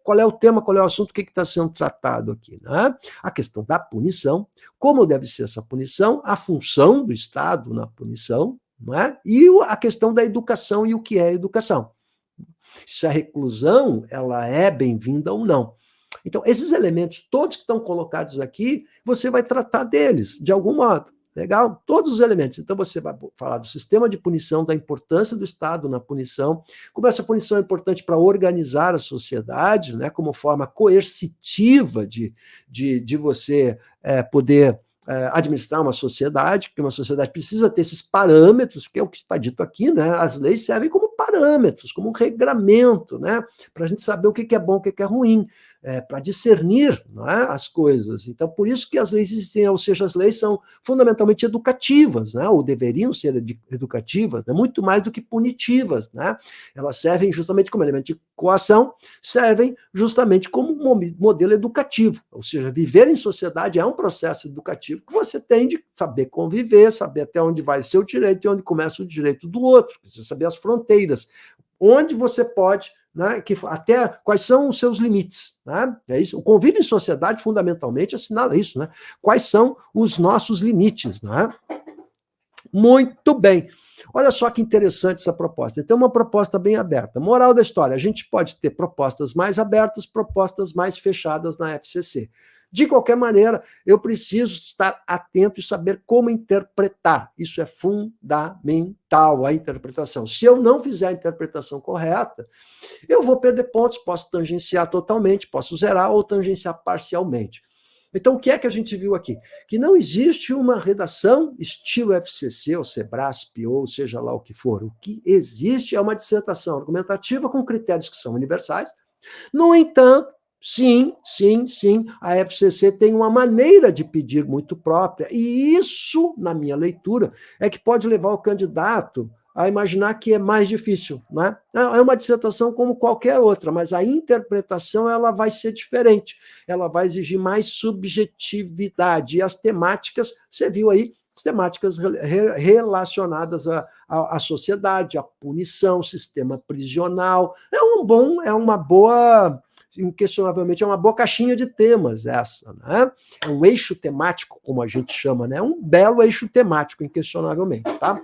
qual é o tema, qual é o assunto, o que está sendo tratado aqui, né? A questão da punição, como deve ser essa punição, a função do Estado na punição, não é? E a questão da educação e o que é educação. Se a reclusão, ela é bem-vinda ou não. Então, esses elementos todos que estão colocados aqui, você vai tratar deles, de algum modo. Legal? Todos os elementos. Então, você vai falar do sistema de punição, da importância do Estado na punição, como essa punição é importante para organizar a sociedade, né, como forma coercitiva de você poder administrar uma sociedade, porque uma sociedade precisa ter esses parâmetros, que é o que está dito aqui, né? As leis servem como parâmetros, como um regramento, né? Para a gente saber o que é bom, o que é ruim, para discernir, não é, as coisas. Então, por isso que as leis existem, ou seja, as leis são fundamentalmente educativas, né? Ou deveriam ser educativas, né? Muito mais do que punitivas, né? Elas servem justamente como elemento de coação, servem justamente como um modelo educativo, ou seja, viver em sociedade é um processo educativo que você tem de saber conviver, saber até onde vai seu direito e onde começa o direito do outro, saber as fronteiras, onde você pode, né, até quais são os seus limites. Né? É isso. O convívio em sociedade, fundamentalmente, assinala isso. Né? Quais são os nossos limites? Né? Muito bem. Olha só que interessante essa proposta. Então, uma proposta bem aberta. Moral da história, a gente pode ter propostas mais abertas, propostas mais fechadas na FCC. De qualquer maneira, eu preciso estar atento e saber como interpretar. Isso é fundamental, a interpretação. Se eu não fizer a interpretação correta, eu vou perder pontos, posso tangenciar totalmente, posso zerar ou tangenciar parcialmente. Então, o que é que a gente viu aqui? Que não existe uma redação estilo FCC, ou SEBRASP, ou seja lá o que for. O que existe é uma dissertação argumentativa com critérios que são universais. No entanto, sim, a FCC tem uma maneira de pedir muito própria, e isso, na minha leitura, é que pode levar o candidato a imaginar que é mais difícil. Né? É uma dissertação como qualquer outra, mas a interpretação ela vai ser diferente, ela vai exigir mais subjetividade, e as temáticas, você viu aí, as temáticas relacionadas à sociedade, à punição, sistema prisional, é uma boa... inquestionavelmente é uma boa caixinha de temas essa, né? É um eixo temático, como a gente chama, né? Um belo eixo temático, inquestionavelmente, tá?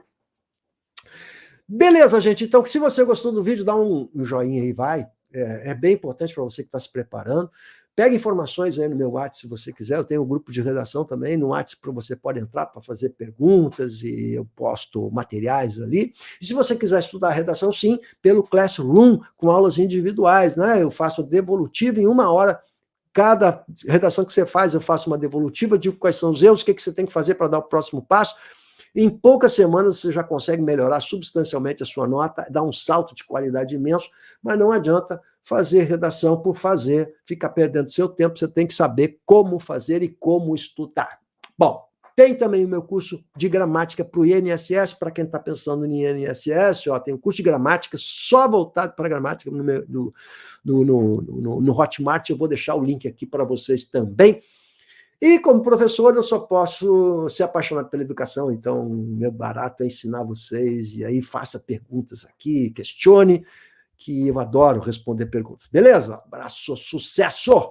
Beleza, gente. Então, se você gostou do vídeo, dá um joinha aí, vai. É bem importante para você que está se preparando. Pega informações aí no meu WhatsApp, se você quiser. Eu tenho um grupo de redação também no WhatsApp, para você pode entrar para fazer perguntas e eu posto materiais ali. E se você quiser estudar a redação, sim, pelo Classroom, com aulas individuais, né? Eu faço devolutiva em 1 hora. Cada redação que você faz, eu faço uma devolutiva, digo quais são os erros, o que você tem que fazer para dar o próximo passo. Em poucas semanas você já consegue melhorar substancialmente a sua nota, dar um salto de qualidade imenso, mas não adianta fazer redação por fazer, ficar perdendo seu tempo, você tem que saber como fazer e como estudar. Bom, tem também o meu curso de gramática para o INSS, para quem está pensando em INSS, ó, tem um curso de gramática só voltado para gramática no Hotmart, eu vou deixar o link aqui para vocês também. E como professor, eu só posso ser apaixonado pela educação, então meu barato é ensinar vocês, e aí faça perguntas aqui, questione, que eu adoro responder perguntas. Beleza? Abraço, sucesso!